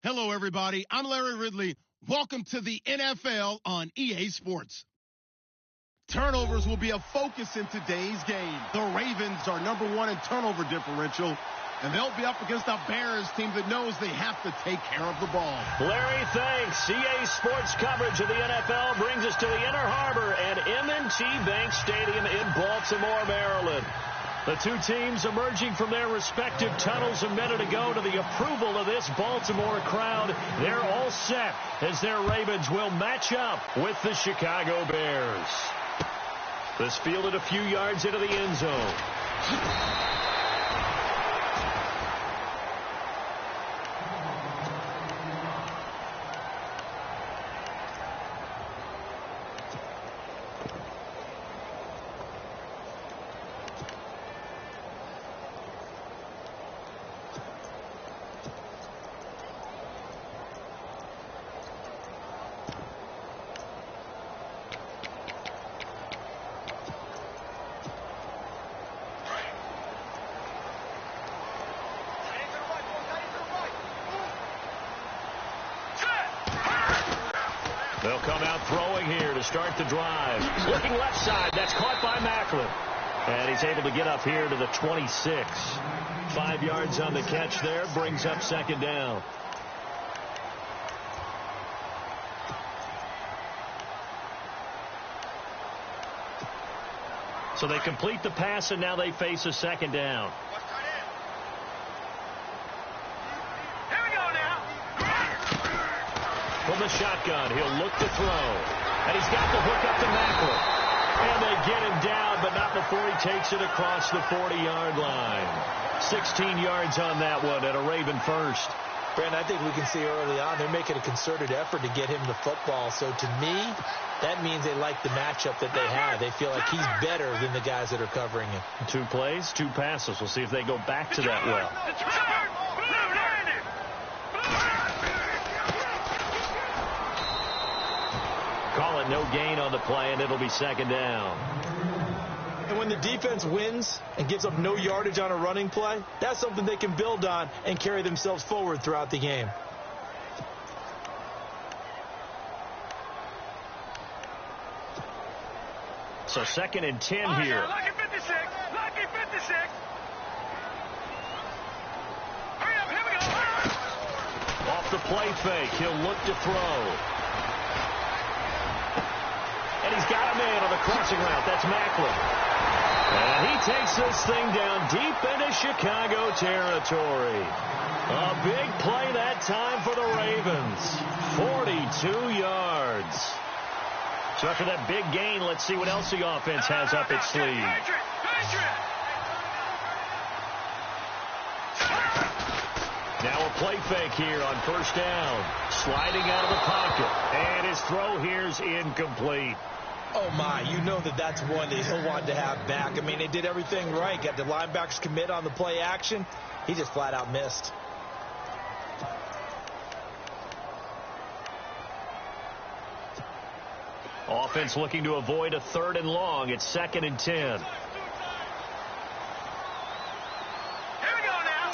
Hello, everybody. I'm Larry Ridley. Welcome to the NFL on EA Sports. Turnovers will be a focus in today's game. The Ravens are #1 in turnover differential, and they'll be up against a Bears team that knows they have to take care of the ball. Larry, thanks. EA Sports coverage of the NFL brings us to the Inner Harbor at M&T Bank Stadium in Baltimore, Maryland. The two teams emerging from their respective tunnels a minute ago to the approval of this Baltimore crowd. They're all set as their Ravens will match up with the Chicago Bears. This fielded a few yards into the end zone. They'll come out throwing here to start the drive. Looking left side. That's caught by Macklin. And he's able to get up here to the 26. 5 yards on the catch there. Brings up second down. So they complete the pass, and now they face a second down. From the shotgun, he'll look to throw. And he's got the hook up to Macklin. And they get him down, but not before he takes it across the 40-yard line. 16 yards on that one, and a Raven first. Brent, I think we can see early on they're making a concerted effort to get him the football. So to me, that means they like the matchup that they have. They feel like he's better than the guys that are covering him. 2 plays, 2 passes. We'll see if they go back to that well. Call it no gain on the play, and it'll be second down. And when the defense wins and gives up no yardage on a running play, that's something they can build on and carry themselves forward throughout the game. So 2nd and 10 here. Lucky 56. Lucky 56. Hurry up, here we go. Off the play fake, he'll look to throw. And he's got him in on the crossing route. That's Macklin. And he takes this thing down deep into Chicago territory. A big play that time for the Ravens. 42 yards. So after that big gain, let's see what else the offense has up its sleeve. Now a play fake here on first down. Sliding out of the pocket. And his throw here's incomplete. Oh, my. You know that's one that he'll want to have back. I mean, they did everything right. Got the linebackers commit on the play action. He just flat out missed. Offense looking to avoid a 3rd and long. It's 2nd and 10. Here we go now.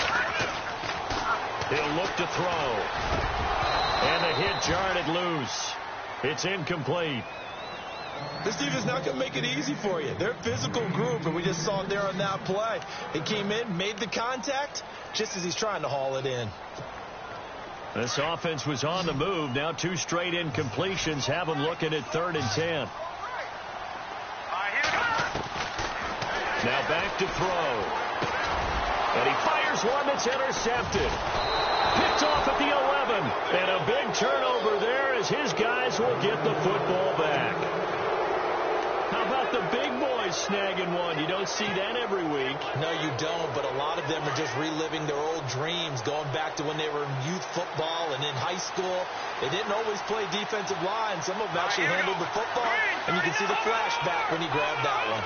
He'll look to throw. And the hit jarred it loose. It's incomplete. This defense is not going to make it easy for you. They're a physical group, and we just saw it there on that play. He came in, made the contact, just as he's trying to haul it in. This offense was on the move. Now 2 straight incompletions have them looking at 3rd and 10. Now back to throw. And he fires one that's intercepted. Picked off at the 11. And a big turnover there as his guys will get the football back. How about the big boys snagging one? You don't see that every week. No, you don't, but a lot of them are just reliving their old dreams, going back to when they were in youth football and in high school. They didn't always play defensive line. Some of them actually handled the football, and you can see the flashback when he grabbed that one.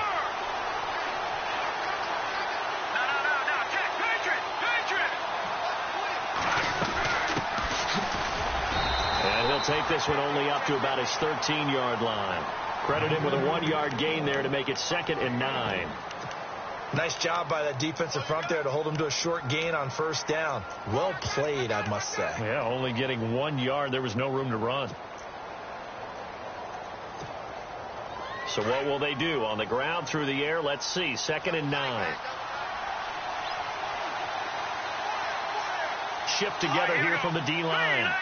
And he'll take this one only up to about his 13-yard line. Credit him with a 1-yard gain there to make it 2nd and 9. Nice job by that defensive front there to hold him to a short gain on first down. Well played, I must say. Yeah, only getting 1 yard. There was no room to run. So what will they do? On the ground, through the air? Let's see. 2nd and 9. Shift together here from the D-line.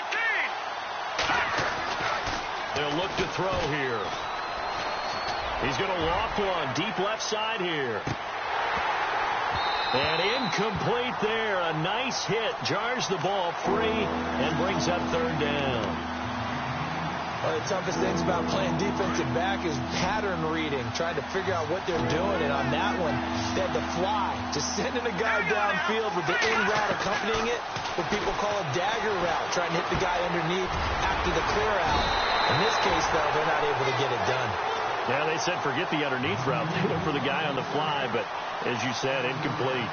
They'll look to throw here. He's going to loft one. Deep left side here. And incomplete there. A nice hit. Jars the ball free and brings up 3rd down. One of the toughest things about playing defensive back is pattern reading, trying to figure out what they're doing. And on that one, they had to fly, just sending a guy downfield with the in route accompanying it, what people call a dagger route, trying to hit the guy underneath after the clear out. In this case, though, they're not able to get it done. Yeah, they said forget the underneath route. They went for the guy on the fly, but as you said, incomplete.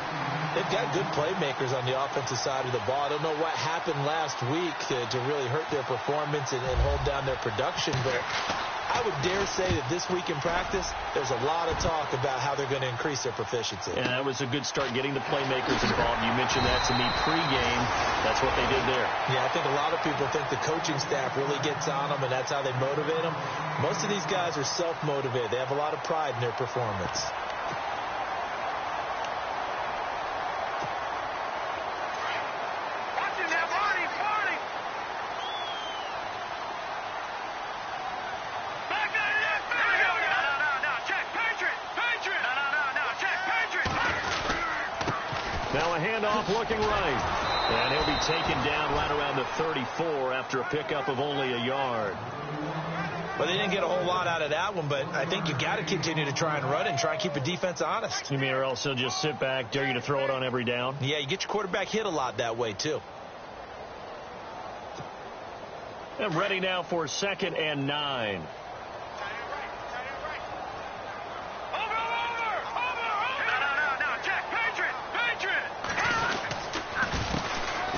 They've got good playmakers on the offensive side of the ball. I don't know what happened last week to really hurt their performance and hold down their production, but I would dare say that this week in practice, there's a lot of talk about how they're going to increase their proficiency. And that was a good start, getting the playmakers involved. You mentioned that to me pregame. That's what they did there. Yeah, I think a lot of people think the coaching staff really gets on them, and that's how they motivate them. Most of these guys are self-motivated. They have a lot of pride in their performance. Now a handoff looking right. And he'll be taken down right around the 34 after a pickup of only a yard. Well, they didn't get a whole lot out of that one, but I think you got to continue to try and run and try and keep the defense honest. You mean, or else they'll just sit back, dare you to throw it on every down? Yeah, you get your quarterback hit a lot that way, too. And ready now for 2nd and 9.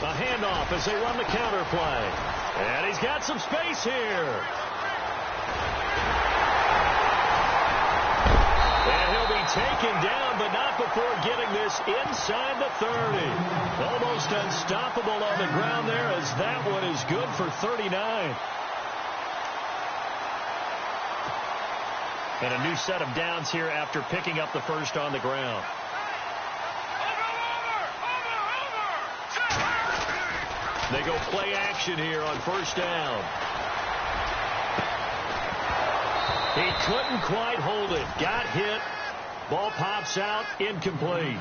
A handoff as they run the counter play. And he's got some space here. And he'll be taken down, but not before getting this inside the 30. Almost unstoppable on the ground there, as that one is good for 39. And a new set of downs here after picking up the first on the ground. They go play action here on first down. He couldn't quite hold it. Got hit. Ball pops out. Incomplete.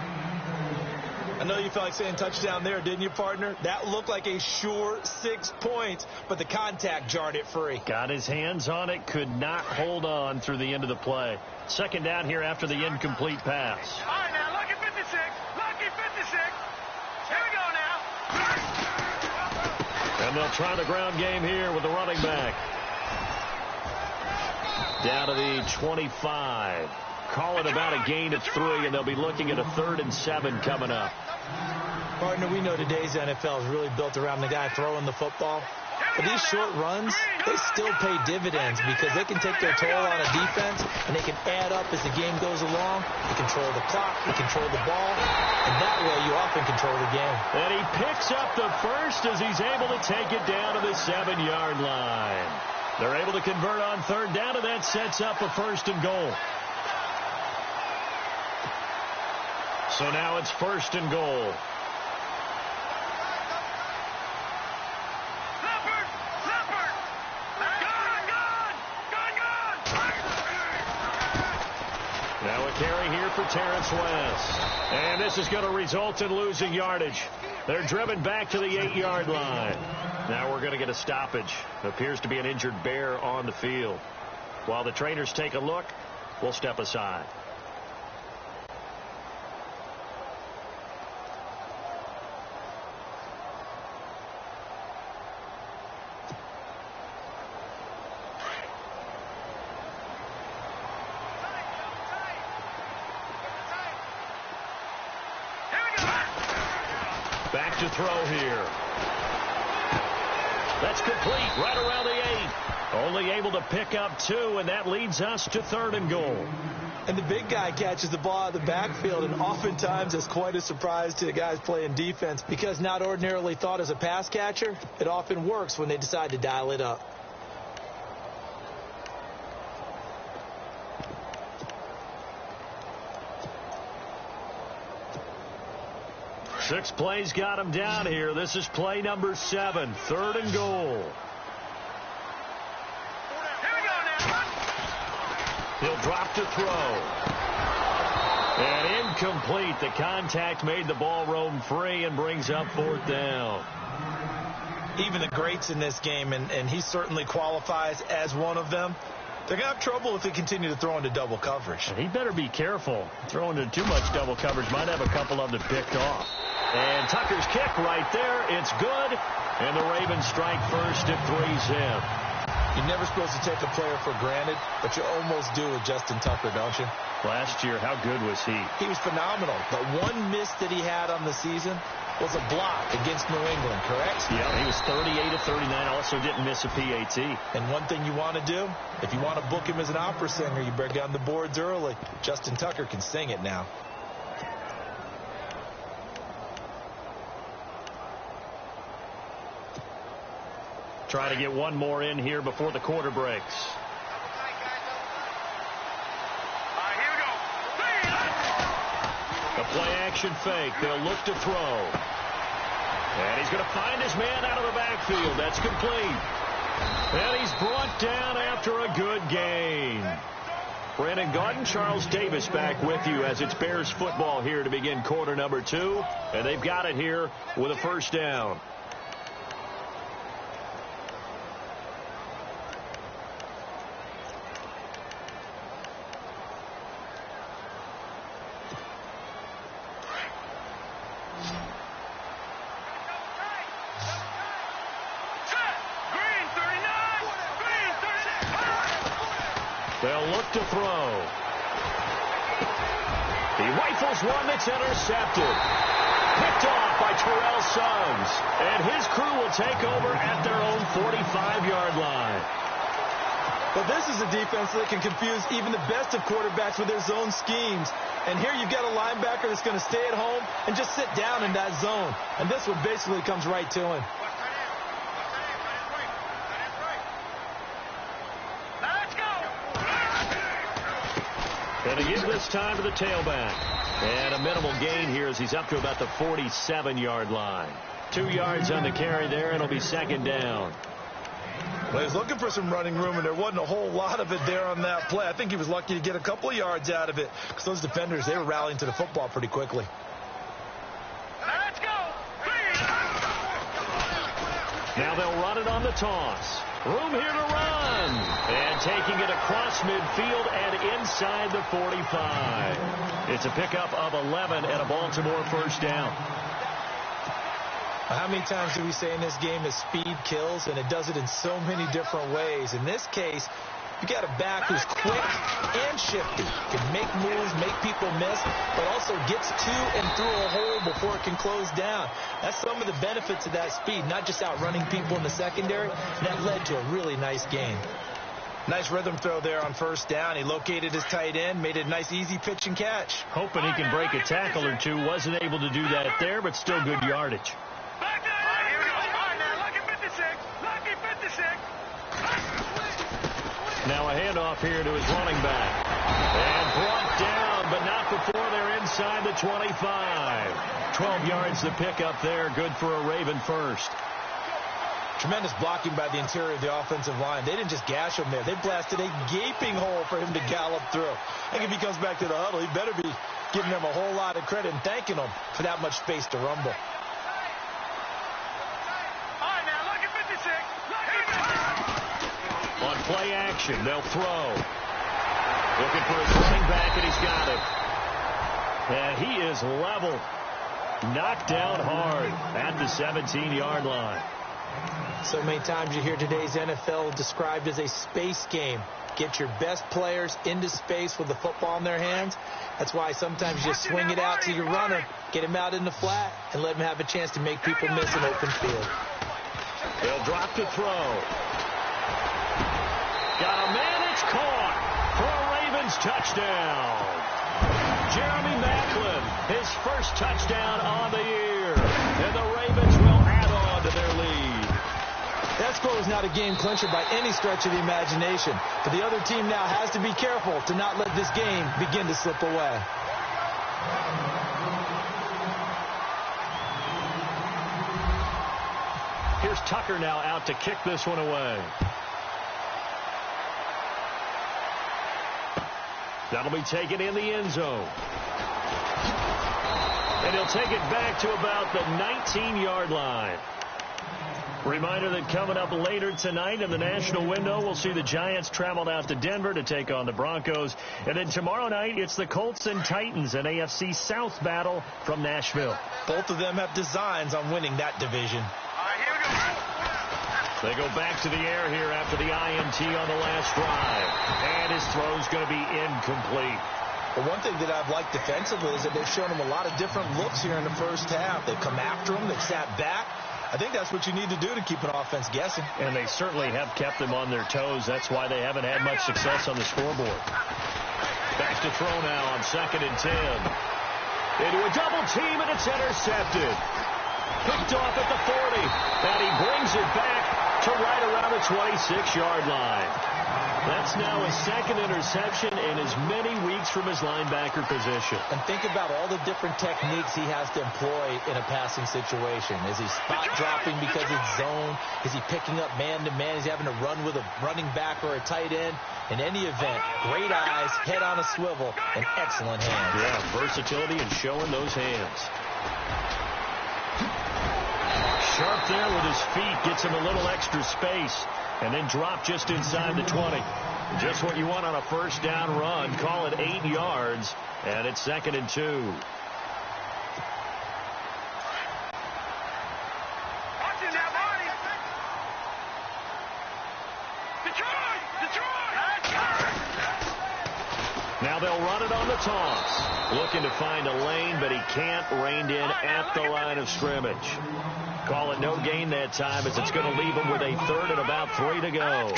I know you felt like saying touchdown there, didn't you, partner? That looked like a sure 6 points, but the contact jarred it free. Got his hands on it. Could not hold on through the end of the play. 2nd down here after the incomplete pass. All right, now, lucky 56. Lucky 56. Here we go now. And they'll try the ground game here with the running back. Down to the 25. Call it about a gain of 3, and they'll be looking at a 3rd and 7 coming up. Partner, we know today's NFL is really built around the guy throwing the football. But these short runs, they still pay dividends because they can take their toll on a defense, and they can add up as the game goes along. You control the clock, you control the ball, and that way you often control the game. And he picks up the first as he's able to take it down to the 7-yard line. They're able to convert on 3rd down, and that sets up a 1st and goal. So now it's 1st and goal. Now a carry here for Terrence West. And this is going to result in losing yardage. They're driven back to the 8-yard line. Now we're going to get a stoppage. Appears to be an injured bear on the field. While the trainers take a look, we'll step aside. Back to throw here. That's complete right around the 8. Only able to pick up 2, and that leads us to 3rd and goal. And the big guy catches the ball out of the backfield, and oftentimes it's quite a surprise to the guys playing defense because not ordinarily thought as a pass catcher, it often works when they decide to dial it up. Six plays got him down here. This is play number 7, 3rd and goal. He'll drop to throw. And incomplete. The contact made the ball roam free and brings up 4th down. Even the greats in this game, and he certainly qualifies as one of them, they're going to have trouble if they continue to throw into double coverage. And he better be careful. Throwing into too much double coverage might have a couple of them picked off. And Tucker's kick right there. It's good. And the Ravens strike first at 3-zip. You're never supposed to take a player for granted, but you almost do with Justin Tucker, don't you? Last year, how good was he? He was phenomenal. The one miss that he had on the season was a block against New England, correct? Yeah, he was 38 of 39. Also didn't miss a PAT. And one thing you want to do, if you want to book him as an opera singer, you better get on the boards early. Justin Tucker can sing it now. Try to get one more in here before the quarter breaks. The play-action fake. They'll look to throw. And he's going to find his man out of the backfield. That's complete. And he's brought down after a good gain. Brandon Gaudin, Charles Davis back with you as it's Bears football here to begin quarter number 2. And they've got it here with a first down. They'll look to throw. He rifles one that's intercepted. Picked off by Terrell Suggs. And his crew will take over at their own 45-yard line. Well, this is a defense that can confuse even the best of quarterbacks with their zone schemes. And here you've got a linebacker that's going to stay at home and just sit down in that zone. And this one basically comes right to him. And to give this time to the tailback. And a minimal gain here as he's up to about the 47-yard line. 2 yards on the carry there, and it'll be second down. Well, he was looking for some running room, and there wasn't a whole lot of it there on that play. I think he was lucky to get a couple of yards out of it because those defenders, they were rallying to the football pretty quickly. Let's go! Now they'll run it on the toss. Room here to run. And taking it across midfield and inside the 45. It's a pickup of 11 and a Baltimore first down. How many times do we say in this game that speed kills, and it does it in so many different ways? In this case, you got a back who's quick and shifty, can make moves, make people miss, but also gets to and through a hole before it can close down. That's some of the benefits of that speed, not just outrunning people in the secondary. That led to a really nice gain. Nice rhythm throw there on first down. He located his tight end, made it a nice easy pitch and catch. Hoping he can break a tackle or two. Wasn't able to do that there, but still good yardage. Now a handoff here to his running back. And brought down, but not before they're inside the 25. 12 yards to pick up there. Good for a Raven first. Tremendous blocking by the interior of the offensive line. They didn't just gash him there. They blasted a gaping hole for him to gallop through. I think if he comes back to the huddle, he better be giving them a whole lot of credit and thanking them for that much space to rumble. On play action, they'll throw. Looking for his running back, and he's got it. And he is level. Knocked down hard at the 17-yard line. So many times you hear today's NFL described as a space game. Get your best players into space with the football in their hands. That's why sometimes you swing it out to your runner, get him out in the flat, and let him have a chance to make people miss an open field. They'll drop to throw. Got a man, it's caught for a Raven Ravens touchdown. Jeremy Maclin, his first touchdown on the year. And the Ravens will add on to their lead. That score was not a game clincher by any stretch of the imagination. But the other team now has to be careful to not let this game begin to slip away. Here's Tucker now out to kick this one away. That'll be taken in the end zone. And he'll take it back to about the 19-yard line. Reminder that coming up later tonight in the national window, we'll see the Giants traveled out to Denver to take on the Broncos. And then tomorrow night, it's the Colts and Titans, an AFC South battle from Nashville. Both of them have designs on winning that division. They go back to the air here after the INT on the last drive. And his throw's going to be incomplete. But one thing that I've liked defensively is that they've shown him a lot of different looks here in the first half. They've come after him. They've sat back. I think that's what you need to do to keep an offense guessing. And they certainly have kept them on their toes. That's why they haven't had much success on the scoreboard. Back to throw now on 2nd and 10. Into a double team, and it's intercepted. Picked off at the 40. And he brings it back to right around the 26-yard line. That's now his second interception in as many weeks from his linebacker position. And think about all the different techniques he has to employ in a passing situation. Is he spot dropping because it's zone? Is he picking up man-to-man? Is he having to run with a running back or a tight end? In any event, great eyes, head on a swivel, and excellent hands. Yeah, versatility and showing those hands. Sharp there with his feet, gets him a little extra space, and then drop just inside the 20. Just what you want on a first down run. Call it 8 yards, and it's 2nd and 2. Watching now, Marty. Detroit! Now they'll run it on the toss. Looking to find a lane, but he can't rein in at the line of scrimmage. Call it no gain that time, as it's going to leave him with a 3rd and about 3 to go.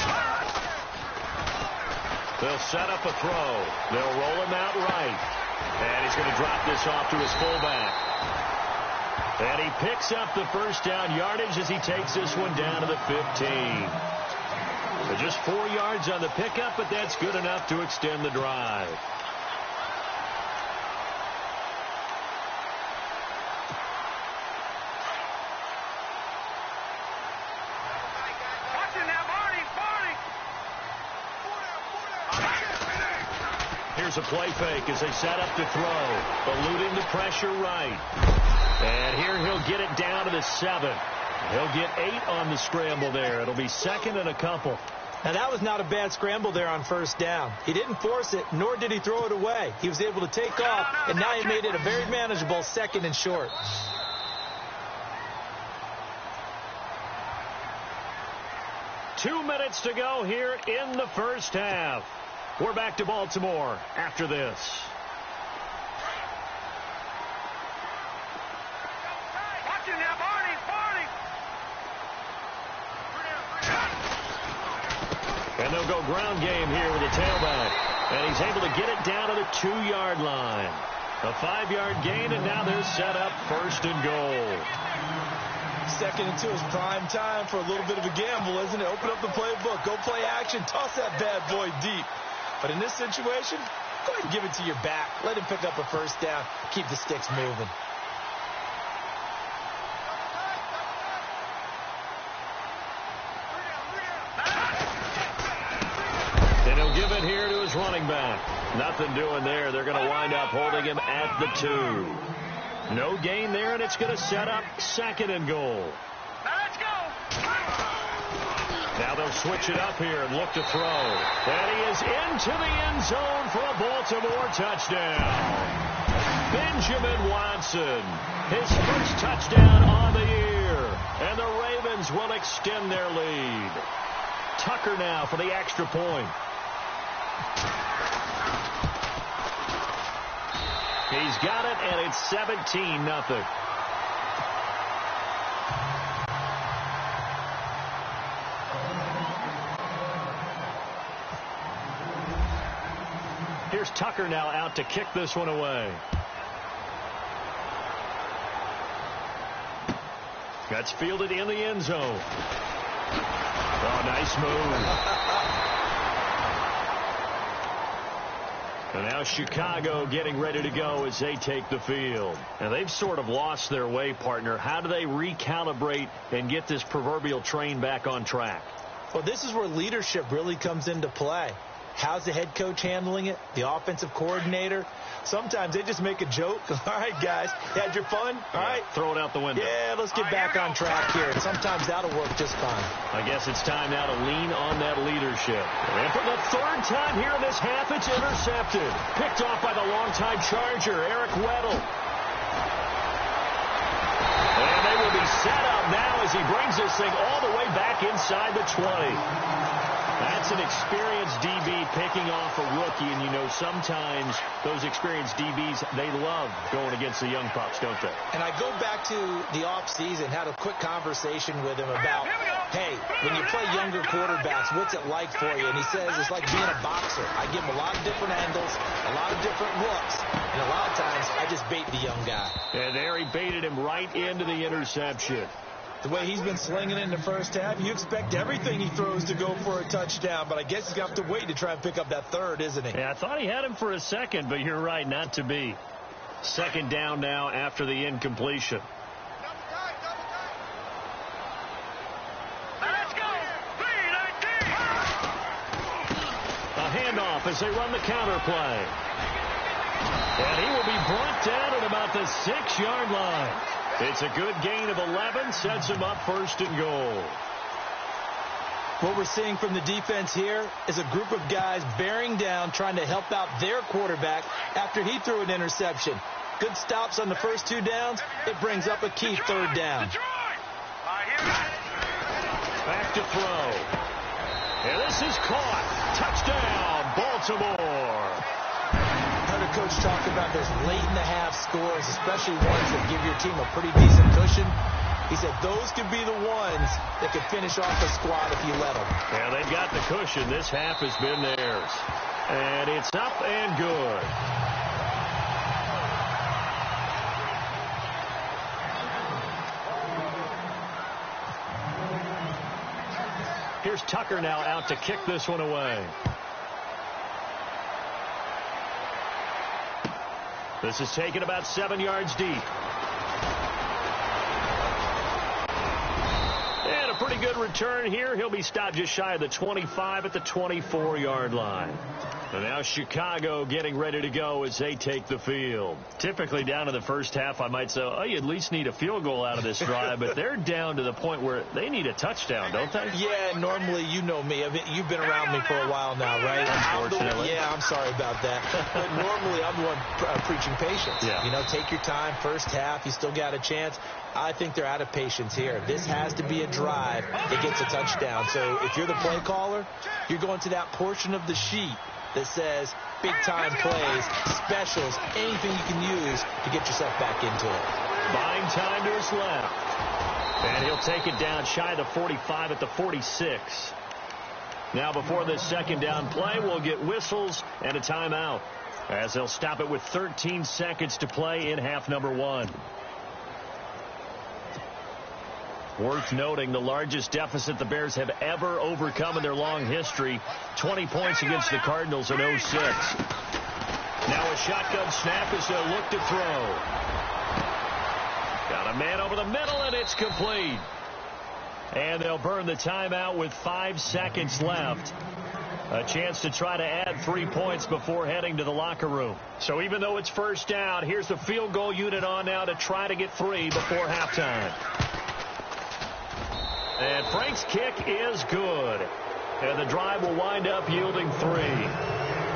They'll set up a throw. They'll roll him out right. And he's going to drop this off to his fullback. And he picks up the first down yardage as he takes this one down to the 15. So just 4 yards on the pickup, but that's good enough to extend the drive. Here's a play fake as they set up to throw, eluding the pressure right. And here he'll get it down to the 7. He'll get 8 on the scramble there. It'll be 2nd and a couple. Now, that was not a bad scramble there on first down. He didn't force it, nor did he throw it away. He was able to take off, and now he made it a very manageable 2nd and short. Two minutes to go here in the first half. We're back to Baltimore after this. Watching now, Marty. And they'll go ground game here with a tailback. And he's able to get it down to the 2-yard line. A 5-yard gain, and now they're set up 1st and goal. 2nd and 2 is prime time for a little bit of a gamble, isn't it? Open up the playbook, go play action, toss that bad boy deep. But in this situation, go ahead and give it to your back. Let him pick up a first down. Keep the sticks moving. And he'll give it here to his running back. Nothing doing there. They're going to wind up holding him at the 2. No gain there, and it's going to set up 2nd and goal. Let's go. Now they'll switch it up here and look to throw. And he is into the end zone for a Baltimore touchdown. Benjamin Watson, his first touchdown on the year. And the Ravens will extend their lead. Tucker now for the extra point. He's got it, and it's 17-0. Here's Tucker now out to kick this one away. That's fielded in the end zone. Oh, nice move. And now Chicago getting ready to go as they take the field. And they've sort of lost their way, partner. How do they recalibrate and get this proverbial train back on track? Well, this is where leadership really comes into play. How's the head coach handling it? The offensive coordinator? Sometimes they just make a joke. All right, guys, you had your fun? All right. Throw it out the window. Yeah, let's get back on track here. And sometimes that'll work just fine. I guess it's time now to lean on that leadership. And for the third time here in this half, it's intercepted. Picked off by the longtime Charger, Eric Weddle. And they will be set up now as he brings this thing all the way back inside the 20. That's an experienced DB picking off a rookie, and you know sometimes those experienced DBs, they love going against the young pups, don't they? And I go back to the offseason, had a quick conversation with him about, hey, when you play younger quarterbacks, what's it like for you? And he says it's like being a boxer. I give him a lot of different angles, a lot of different looks, and a lot of times I just bait the young guy. And there he baited him right into the interception. The way he's been slinging it in the first half, you expect everything he throws to go for a touchdown, but I guess he's going to have to wait to try and pick up that third, isn't he? Yeah, I thought he had him for a second, but you're right, not to be. Second down now after the incompletion. Let's go. 3-19. A handoff as they run the counter play. And he will be brought down at about the 6-yard line. It's a good gain of 11, sets him up first and goal. What we're seeing from the defense here is a group of guys bearing down, trying to help out their quarterback after he threw an interception. Good stops on the first 2 downs. It brings up a key third down. Back to throw. And this is caught. Touchdown, Baltimore. Heard a coach talk about those late in the half scores, especially ones that give your team a pretty decent cushion. He said those could be the ones that could finish off a squad if you let them. Yeah, they've got the cushion. This half has been theirs. And it's up and good. Here's Tucker now out to kick this one away. This is taken about 7 yards deep. And a pretty good return here. He'll be stopped just shy of the 25 at the 24-yard line. And now Chicago getting ready to go as they take the field. Typically down to the first half, I might say, oh, you at least need a field goal out of this drive. But they're down to the point where they need a touchdown, don't they? Yeah, normally, you know me. You've been around me for a while now, right? Unfortunately. Yeah, I'm sorry about that. But normally, I'm the one preaching patience. Yeah. You know, take your time. First half, you still got a chance. I think they're out of patience here. This has to be a drive that gets a touchdown. So if you're the play caller, you're going to that portion of the sheet that says big-time plays, specials, anything you can use to get yourself back into it. Buying time to his left. And he'll take it down shy of the 45 at the 46. Now before this second down play, we'll get whistles and a timeout as they'll stop it with 13 seconds to play in half number 1. Worth noting, the largest deficit the Bears have ever overcome in their long history, 20 points against the Cardinals in 06. Now a shotgun snap as they'll look to throw. Got a man over the middle, and it's complete. And they'll burn the timeout with 5 seconds left. A chance to try to add 3 points before heading to the locker room. So even though it's first down, here's the field goal unit on now to try to get 3 before halftime. And Frank's kick is good. And the drive will wind up yielding 3.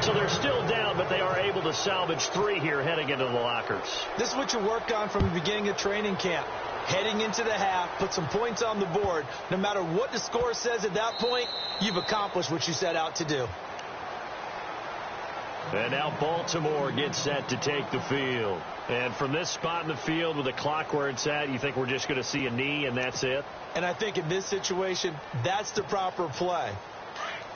So they're still down, but they are able to salvage 3 here heading into the lockers. This is what you work on from the beginning of training camp. Heading into the half, put some points on the board. No matter what the score says at that point, you've accomplished what you set out to do. And now Baltimore gets set to take the field. And from this spot in the field with the clock where it's at, you think we're just going to see a knee and that's it? And I think in this situation, that's the proper play.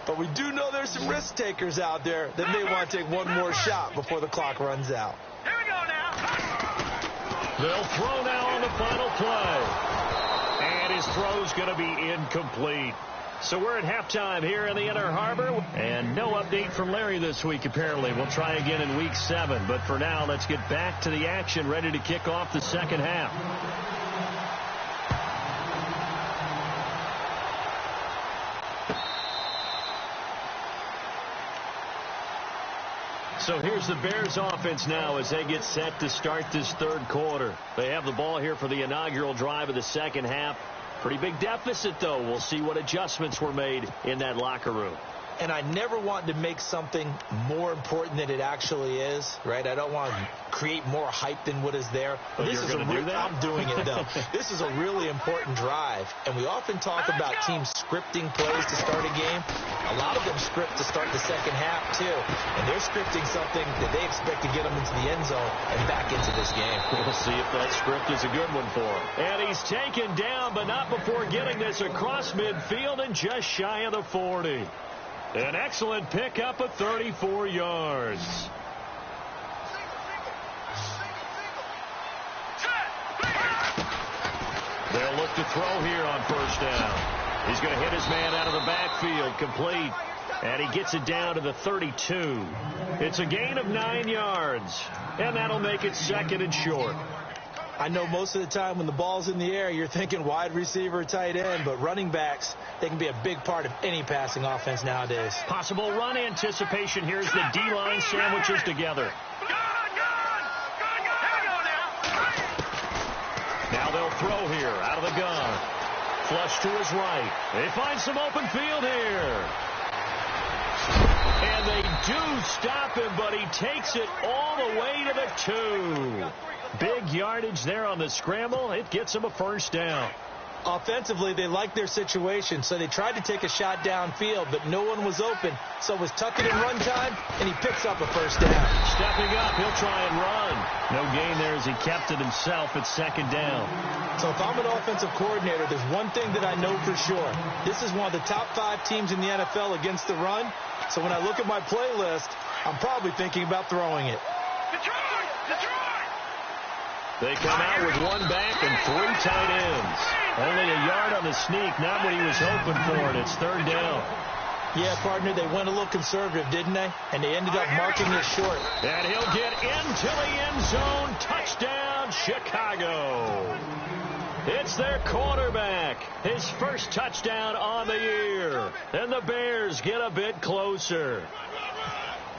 But we do know there's some risk takers out there that may want to take one more shot before the clock runs out. Here we go now. They'll throw now on the final play. And his throw's going to be incomplete. So we're at halftime here in the Inner Harbor. And no update from Larry this week, apparently. We'll try again in Week 7. But for now, let's get back to the action, ready to kick off the second half. So here's the Bears offense now as they get set to start this third quarter. They have the ball here for the inaugural drive of the second half. Pretty big deficit, though. We'll see what adjustments were made in that locker room. And I never want to make something more important than it actually is, right? I don't want to create more hype than what is there. But this is I'm doing it, though. This is a really important drive. And we often talk about teams scripting plays to start a game. A lot of them script to start the second half, too. And they're scripting something that they expect to get them into the end zone and back into this game. We'll see if that script is a good one for him. And he's taken down, but not before getting this across midfield and just shy of the 40. An excellent pickup of 34 yards. They'll look to throw here on first down. He's going to hit his man out of the backfield, complete. And he gets it down to the 32. It's a gain of 9 yards. And that'll make it second and short. I know most of the time when the ball's in the air, you're thinking wide receiver, tight end, but running backs, they can be a big part of any passing offense nowadays. Possible run anticipation. Here's the D-line sandwiches together. Now they'll throw here out of the gun. Flush to his right. They find some open field here. And they do stop him, but he takes it all the way to the 2. Big yardage there on the scramble. It gets him a first down. Offensively, they liked their situation, so they tried to take a shot downfield, but no one was open. So it was tuck it in run time, and he picks up a first down. Stepping up, he'll try and run. No gain there as he kept it himself at second down. So if I'm an offensive coordinator, there's one thing that I know for sure. This is one of the top 5 teams in the NFL against the run. So when I look at my playlist, I'm probably thinking about throwing it. They come out with 1 back and 3 tight ends. Only a yard on the sneak, not what he was hoping for, and it's third down. Yeah, partner, they went a little conservative, didn't they? And they ended up marking it short. And he'll get into the end zone. Touchdown, Chicago. It's their quarterback. His first touchdown on the year. And the Bears get a bit closer.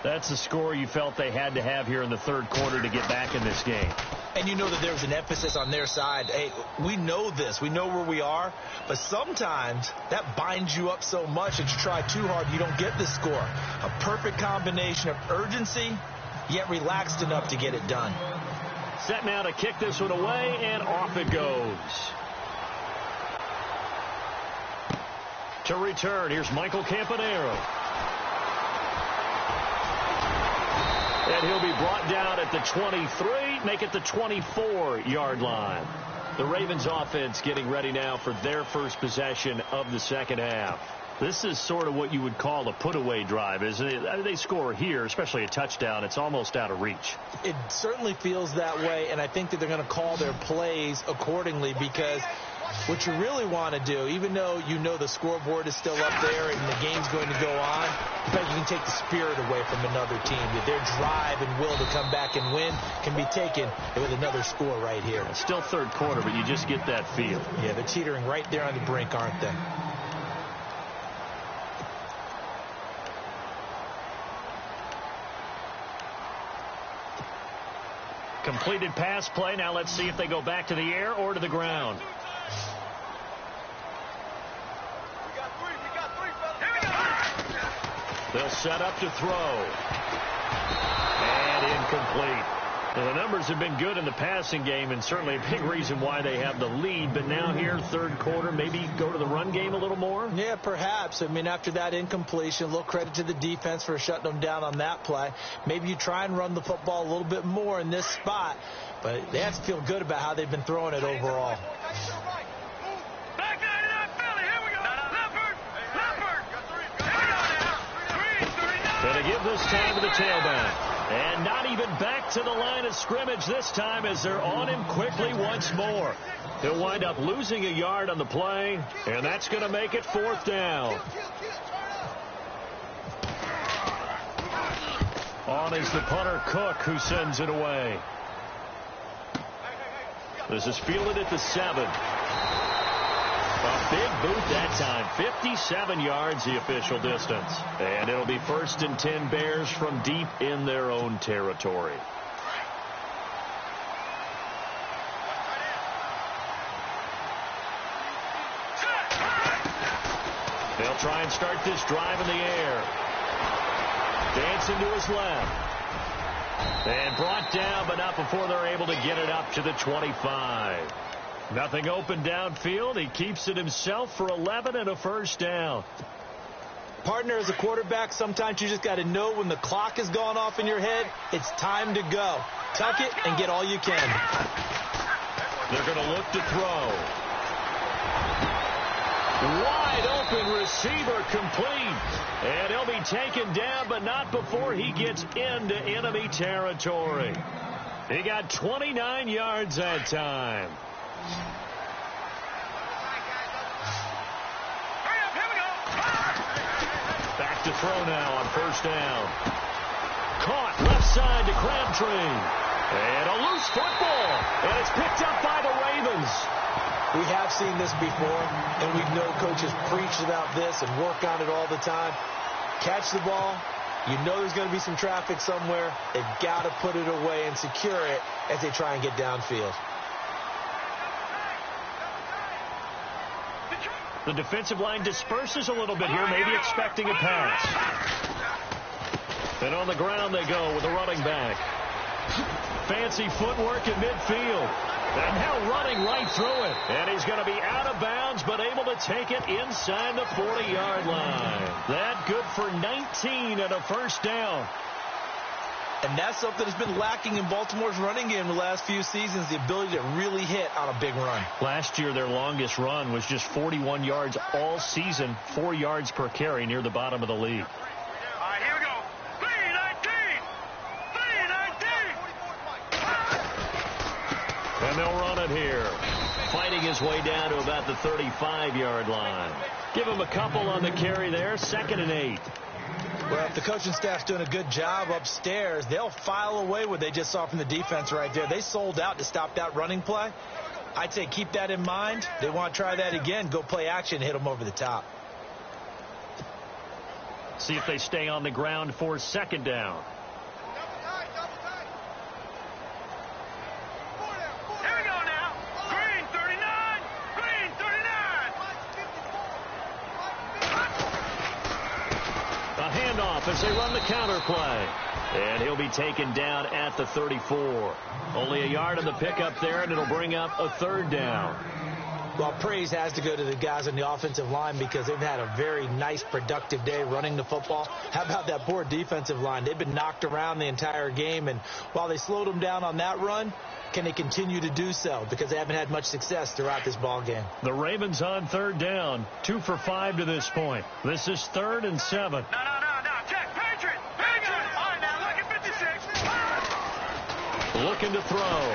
That's the score you felt they had to have here in the third quarter to get back in this game. And you know that there was an emphasis on their side. Hey, we know this. We know where we are. But sometimes that binds you up so much that you try too hard, you don't get the score. A perfect combination of urgency, yet relaxed enough to get it done. Set now to kick this one away, and off it goes. To return, here's Michael Campanaro. And he'll be brought down at the 23, make it the 24-yard line. The Ravens offense getting ready now for their first possession of the second half. This is sort of what you would call a put-away drive, isn't it? They score here, especially a touchdown. It's almost out of reach. It certainly feels that way, and I think that they're going to call their plays accordingly because what you really want to do, even though you know the scoreboard is still up there and the game's going to go on, but you can take the spirit away from another team. Their drive and will to come back and win can be taken with another score right here. It's still third quarter, but you just get that feel. Yeah, they're teetering right there on the brink, aren't they? Completed pass play. Now let's see if they go back to the air or to the ground. They'll set up to throw. And incomplete. Well, the numbers have been good in the passing game and certainly a big reason why they have the lead. But now here, third quarter, maybe go to the run game a little more? Yeah, perhaps. I mean, after that incompletion, a little credit to the defense for shutting them down on that play. Maybe you try and run the football a little bit more in this spot. But they have to feel good about how they've been throwing it overall. Back to that Philly. Here we go. Leopard. Leopard. Here we go now. this time to the tailback. And not even back to the line of scrimmage this time as they're on him quickly once more. He'll wind up losing a yard on the play, and that's going to make it 4th down. On is the punter, Cook, who sends it away. This is fielded at the 7. A big boot that time. 57 yards the official distance. And it'll be 1st and 10 Bears from deep in their own territory. They'll try and start this drive in the air. Dancing to his left. And brought down, but not before they're able to get it up to the 25. Nothing open downfield. He keeps it himself for 11 and a 1st down. Partner, as a quarterback, sometimes you just got to know when the clock has gone off in your head, it's time to go. Tuck it and get all you can. They're going to look to throw. Wide open receiver complete. And he'll be taken down, but not before he gets into enemy territory. He got 29 yards that time. Back to throw now on 1st down. Caught left side to Crabtree. And a loose football. And it's picked up by the Ravens. We have seen this before, and we know coaches preach about this and work on it all the time. Catch the ball. You know there's going to be some traffic somewhere. They've got to put it away and secure it as they try and get downfield. The defensive line disperses a little bit here, maybe expecting a pass. And on the ground they go with a running back. Fancy footwork in midfield. And now running right through it. And he's going to be out of bounds, but able to take it inside the 40-yard line. That good for 19 and a 1st down. And that's something that's been lacking in Baltimore's running game the last few seasons, the ability to really hit on a big run. Last year, their longest run was just 41 yards all season, 4 yards per carry near the bottom of the league. All right, here we go. 319! 319! And they'll run it here. Fighting his way down to about the 35-yard line. Give him a couple on the carry there, 2nd and 8. Well, if the coaching staff's doing a good job upstairs, they'll file away what they just saw from the defense right there. They sold out to stop that running play. I'd say keep that in mind. They want to try that again. Go play action, hit them over the top. See if they stay on the ground for 2nd down. Here we go now. Green 39. Green 39. A handoff as they run the counter play. And he'll be taken down at the 34. Only a yard on the pickup there, and it'll bring up a 3rd down. Well, praise has to go to the guys on the offensive line because they've had a very nice, productive day running the football. How about that poor defensive line? They've been knocked around the entire game, and while they slowed them down on that run, can they continue to do so? Because they haven't had much success throughout this ball game. The Ravens on 3rd down, 2 for 5 to this point. This is 3rd and 7. No. Check. Patriot. All right, now look at 56. Looking to throw.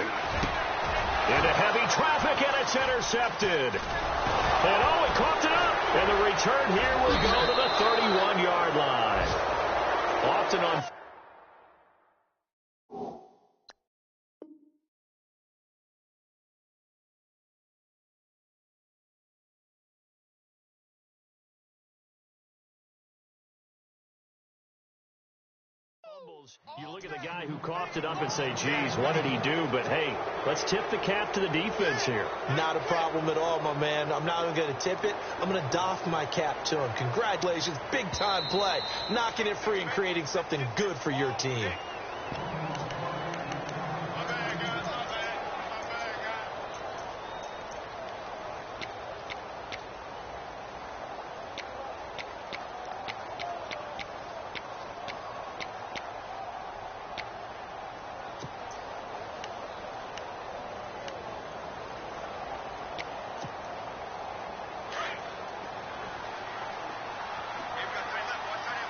Into heavy traffic, and it's intercepted. And he coughed it up. And the return here will go to the 31-yard line. Often on you look at the guy who coughed it up and say, geez, what did he do? But, hey, let's tip the cap to the defense here. Not a problem at all, my man. I'm not even going to tip it. I'm going to doff my cap to him. Congratulations. Big-time play. Knocking it free and creating something good for your team.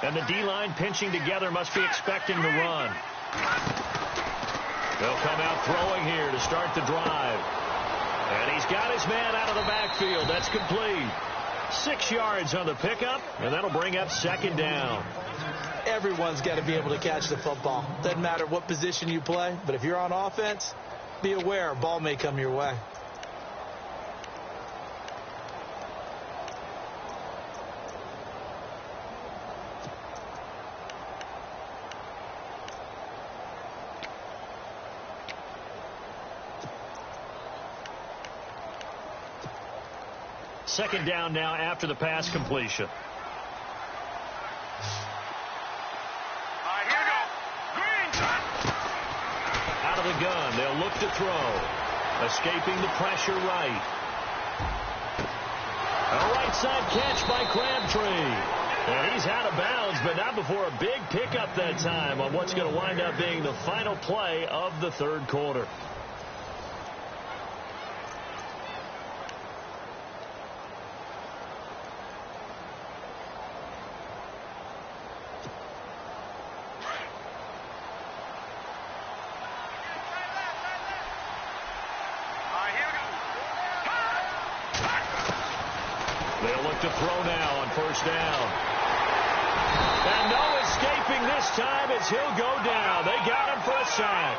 And the D-line pinching together must be expecting the run. They'll come out throwing here to start the drive. And he's got his man out of the backfield. That's complete. 6 yards on the pickup, and that'll bring up second down. Everyone's got to be able to catch the football. Doesn't matter what position you play, but if you're on offense, be aware a ball may come your way. Second down now after the pass completion. Out of the gun, they'll look to throw. Escaping the pressure right. A right side catch by Crabtree. And he's out of bounds, but not before a big pickup that time on what's going to wind up being the final play of the third quarter. They'll look to throw now on first down. And no escaping this time as he'll go down. They got him for a sack.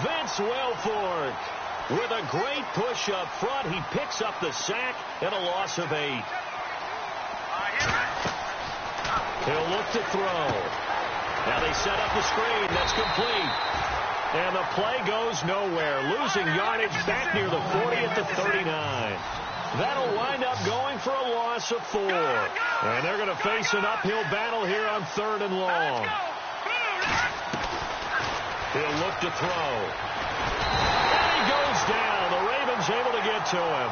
Vince Wilfork with a great push up front. He picks up the sack and a loss of 8. He'll look to throw. Now they set up the screen. That's complete. And the play goes nowhere. Losing yardage back near the 40 at the 39. That'll wind up going for a loss of 4. And they're going to face an uphill battle here on 3rd and long. He'll look to throw. And he goes down. The Ravens able to get to him.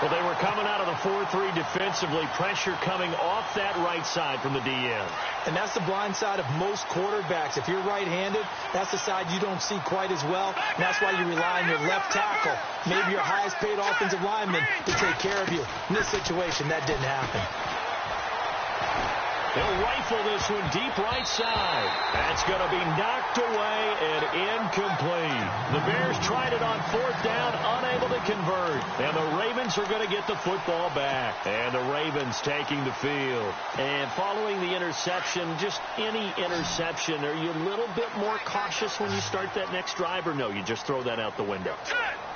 Well, they were coming out of the 4-3 defensively. Pressure coming off that right side from the DN. And that's the blind side of most quarterbacks. If you're right-handed, that's the side you don't see quite as well. And that's why you rely on your left tackle, maybe your highest-paid offensive lineman, to take care of you. In this situation, that didn't happen. He'll rifle this one deep right side. That's going to be knocked away and incomplete. The Bears tried it on 4th down, unable to convert. And the Ravens are going to get the football back. And the Ravens taking the field. And following the interception, just any interception, are you a little bit more cautious when you start that next drive, or no, you just throw that out the window?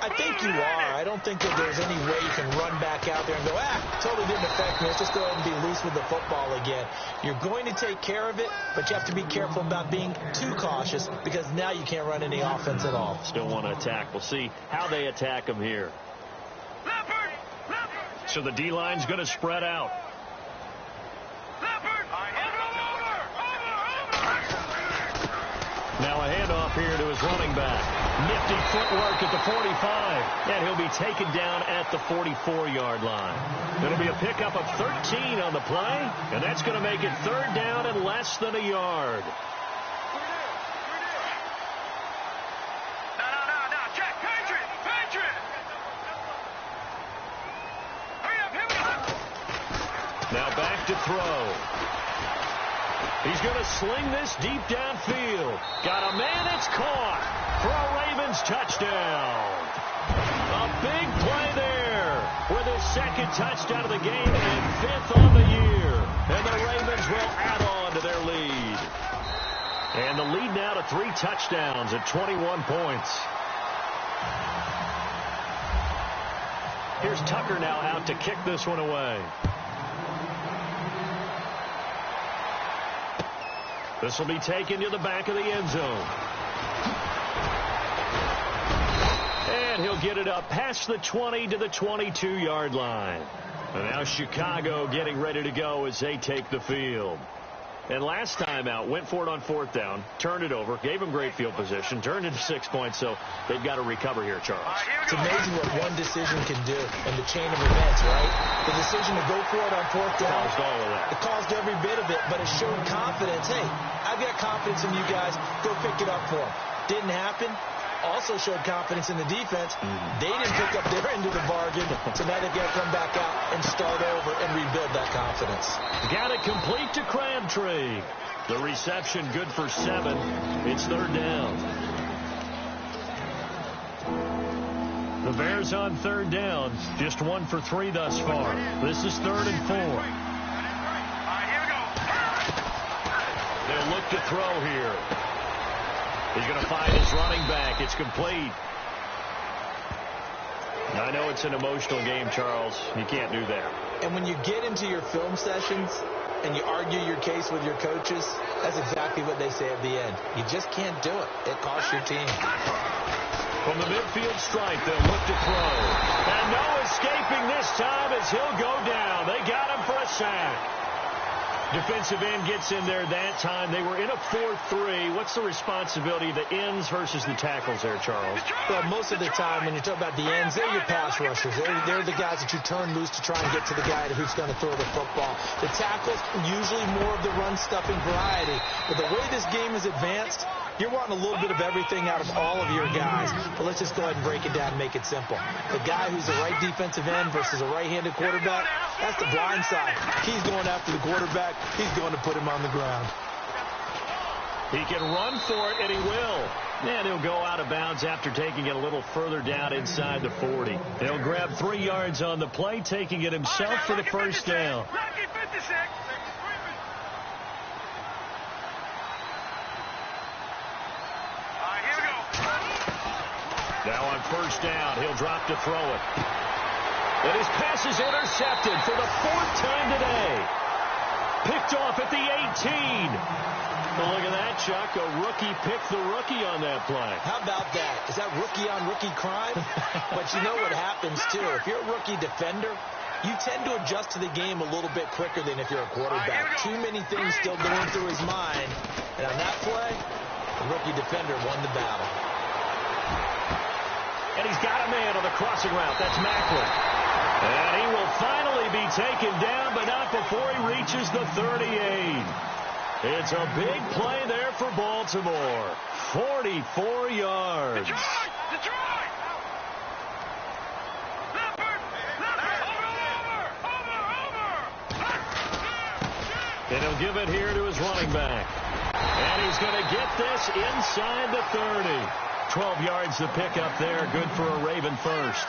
I think you are. I don't think that there's any way you can run back out there and go, totally didn't affect me. Let's just go ahead and be loose with the football again. You're going to take care of it, but you have to be careful about being too cautious because now you can't run any offense at all. Still want to attack. We'll see how they attack them here. So the D-line's going to spread out. Now a handoff here to his running back. Nifty footwork at the 45. And he'll be taken down at the 44-yard line. It'll be a pickup of 13 on the play. And that's going to make it 3rd down and less than a yard. No. Check. Patriot. Hurry up. Here we go. Now back to throw. He's going to sling this deep downfield. Got a man, it's caught for a Ravens touchdown. A big play there with his 2nd touchdown of the game and 5th on the year. And the Ravens will add on to their lead. And the lead now to 3 touchdowns at 21 points. Here's Tucker now out to kick this one away. This will be taken to the back of the end zone. And he'll get it up past the 20 to the 22-yard line. And now Chicago getting ready to go as they take the field. And last time out, went for it on 4th down, turned it over, gave him great field position, turned into 6 points, so they've got to recover here, Charles. It's amazing what one decision can do in the chain of events, right? The decision to go for it on 4th down. Caused all of that. It caused every bit of it, but it showed confidence. Hey, I've got confidence in you guys. Go pick it up for them. Didn't happen. also showed confidence in the defense. They didn't pick up their end of the bargain, so now they've got to come back out and start over and rebuild that confidence. Got it complete to Crabtree. The reception good for 7. It's 3rd down. The Bears on 3rd down. Just 1 for 3 thus far. This is 3rd and 4. They'll look to throw here. He's going to find his running back. It's complete. I know it's an emotional game, Charles. You can't do that. And when you get into your film sessions and you argue your case with your coaches, that's exactly what they say at the end. You just can't do it. It costs your team. From the midfield stripe, they'll look to throw. And no escaping this time as he'll go down. They got him for a sack. Defensive end gets in there that time. They were in a 4-3. What's the responsibility of the ends versus the tackles there, Charles? Well, most of the time when you talk about the ends, they're your pass rushers. They're the guys that you turn loose to try and get to the guy who's going to throw the football. The tackles, usually more of the run-stuffing variety. But the way this game is advanced, you're wanting a little bit of everything out of all of your guys. But let's just go ahead and break it down and make it simple. The guy who's a right defensive end versus a right-handed quarterback, that's the blind side. He's going after the quarterback. He's going to put him on the ground. He can run for it, and he will. And he'll go out of bounds after taking it a little further down inside the 40. He'll grab 3 yards on the play, taking it himself for the first down. Now on first down, he'll drop to throw it. And his pass is intercepted for the 4th time today. Picked off at the 18. Well, look at that, Chuck. A rookie picked the rookie on that play. How about that? Is that rookie-on-rookie crime? But you know what happens, too. If you're a rookie defender, you tend to adjust to the game a little bit quicker than if you're a quarterback. Too many things still going through his mind. And on that play, the rookie defender won the battle. And he's got a man on the crossing route. That's Macklin. And he will finally be taken down, but not before he reaches the 38. It's a big play there for Baltimore. 44 yards. Detroit! And he'll give it here to his running back. And he's going to get this inside the 30. 12 yards to pick up there. Good for a Raven first.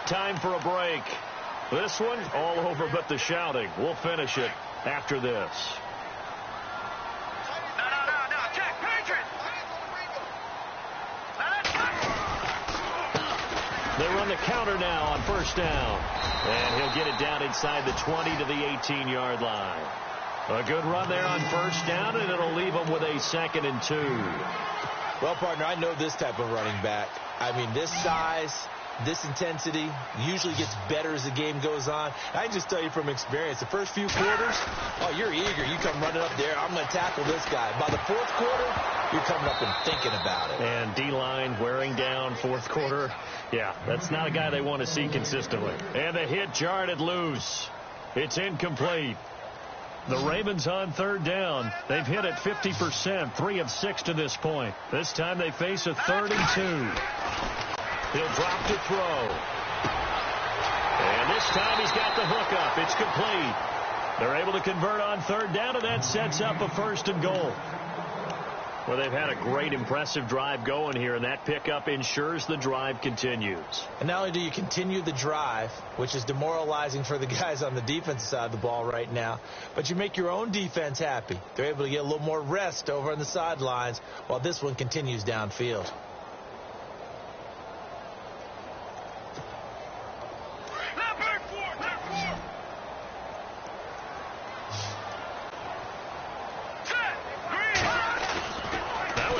Time for a break. This one all over but the shouting. We'll finish it after this. No. Check, Patriots! They run the counter now on first down. And he'll get it down inside the 20 to the 18-yard line. A good run there on first down, and it'll leave them with a 2nd and 2. Well, partner, I know this type of running back. I mean, this size, this intensity usually gets better as the game goes on. I can just tell you from experience, the first few quarters, oh, you're eager. You come running up there. I'm going to tackle this guy. By the 4th quarter, you're coming up and thinking about it. And D-line wearing down 4th quarter. Yeah, that's not a guy they want to see consistently. And the hit jarred it loose. It's incomplete. The Ravens on 3rd down. They've hit it 50%, 3 of 6 to this point. This time they face a 3rd and 2. He'll drop to throw. And this time he's got the hook up. It's complete. They're able to convert on 3rd down, and that sets up a 1st and goal. Well, they've had a great, impressive drive going here, and that pickup ensures the drive continues. And not only do you continue the drive, which is demoralizing for the guys on the defensive side of the ball right now, but you make your own defense happy. They're able to get a little more rest over on the sidelines while this one continues downfield.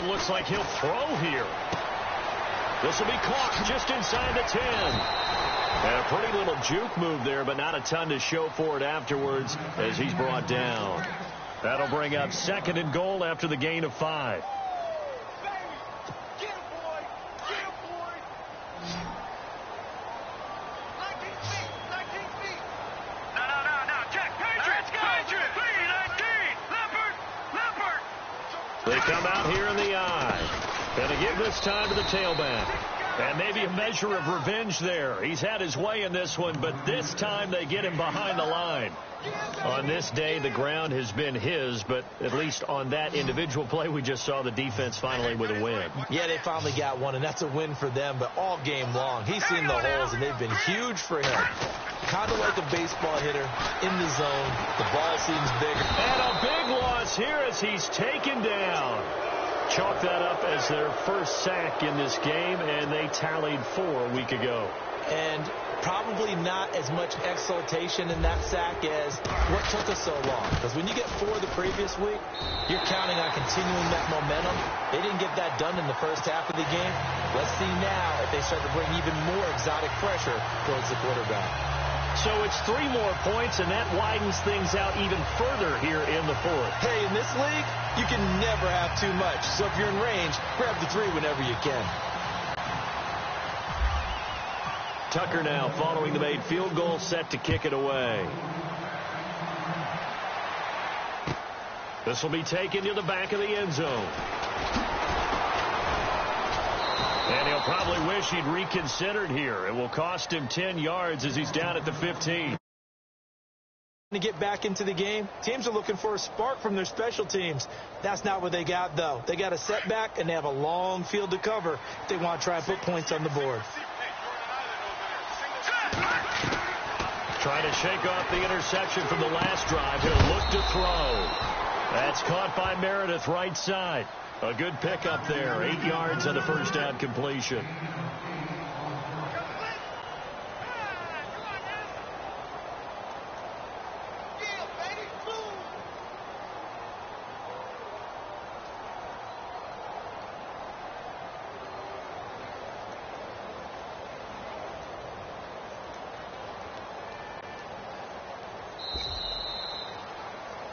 Looks like he'll throw here. This will be caught just inside the 10. And a pretty little juke move there, but not a ton to show for it afterwards as he's brought down. That'll bring up 2nd and goal after the gain of 5. No. They come out here in the eye. Going to give this time to the tailback. And maybe a measure of revenge there. He's had his way in this one, but this time they get him behind the line. On this day, the ground has been his, but at least on that individual play, we just saw the defense finally with a win. Yeah, they finally got one, and that's a win for them, but all game long, he's seen the holes, and they've been huge for him. Kind of like a baseball hitter in the zone. The ball seems bigger. And a big loss here as he's taken down. Chalk that up as their first sack in this game, and they tallied 4 a week ago. And probably not as much exultation in that sack as what took us so long. Because when you get 4 the previous week, you're counting on continuing that momentum. They didn't get that done in the first half of the game. Let's see now if they start to bring even more exotic pressure towards the quarterback. So it's 3 more points, and that widens things out even further here in the 4th. Hey, in this league, you can never have too much. So if you're in range, grab the 3 whenever you can. Tucker now following the made field goal, set to kick it away. This will be taken to the back of the end zone. And he'll probably wish he'd reconsidered here. It will cost him 10 yards as he's down at the 15. To get back into the game, teams are looking for a spark from their special teams. That's not what they got, though. They got a setback, and they have a long field to cover if they want to try and put points on the board. Trying to shake off the interception from the last drive. He'll look to throw. That's caught by Meredith right side. A good pickup there. 8 yards on the first down completion.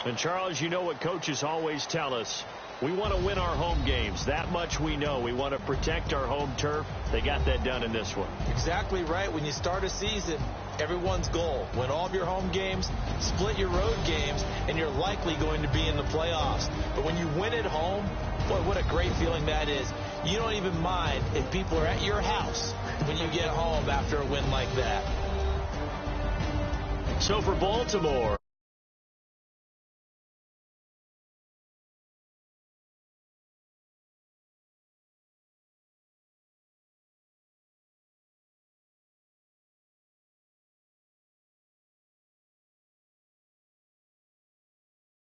And, Charles, you know what coaches always tell us. We want to win our home games. That much we know. We want to protect our home turf. They got that done in this one. Exactly right. When you start a season, everyone's goal, win all of your home games, split your road games, and you're likely going to be in the playoffs. But when you win at home, boy, what a great feeling that is. You don't even mind if people are at your house when you get home after a win like that. So for Baltimore,